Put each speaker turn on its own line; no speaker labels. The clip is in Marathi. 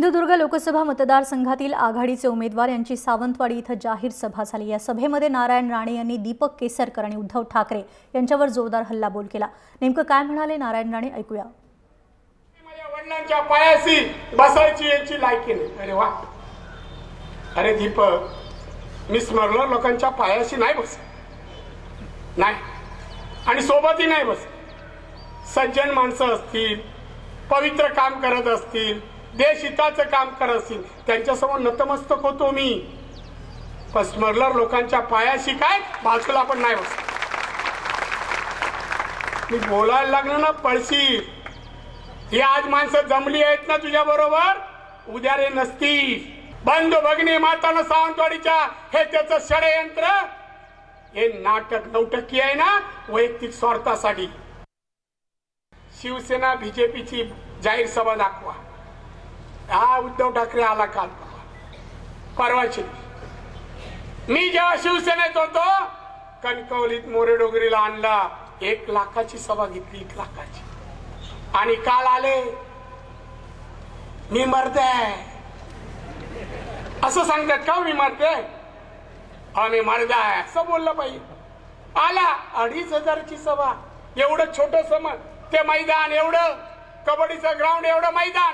सिंधुदुर्ग लोकसभा मतदारसंघातील आघाडीचे उमेदवार यांची सावंतवाडी इथं जाहीर सभा झाली। या सभेमध्ये नारायण राणे यांनी दीपक केसरकर आणि उद्धव ठाकरे यांच्यावर जोरदार हल्लाबोल केला। नेमकं काय म्हणाले नारायण राणे ऐकूया।
माझ्या वडिलांच्या पायाशी बसायची यांची लायकी नाही। अरे वा, अरे दीपक, मी स्मरणर लोकांच्या पायाशी नाही बस, नाही, आणि सोबतही नाही बस। सज्जन माणसं असतील, पवित्र काम करत असतील, देशहिताचं काम करत असतील, त्यांच्यासमोर नतमस्तक होतो मी। पण स्मरणर लोकांच्या पायाशी काय बाजूला पण नाही बस। मी बोलायला लागलो ना पळशी, ही आज माणसं जमली आहेत ना तुझ्या बरोबर, उद्या रे नसती। बंधू भगिनी मातानं सावंतवाडीच्या हे त्याचं षडयंत्र, हे नाटक नौटकी आहे ना, वैयक्तिक स्वार्थासाठी। शिवसेना बीजेपीची जाहीर सभा दाखवा। हा उद्धव ठाकरे आला काल परवाची। मी जेव्हा शिवसेनेत होतो कणकवलीत मोरेडोगरीला आणला, 1 लाखाची सभा घेतली, 1 लाखाची, आणि काल आले मी मरते असं सांगतात का? मी मरते, आम्ही मरदा आहे असं बोललं पाहिजे। आला 2,500ची सभा, एवढं छोटस ते मैदान, एवढं कबड्डीचं ग्राउंड, एवढं मैदान,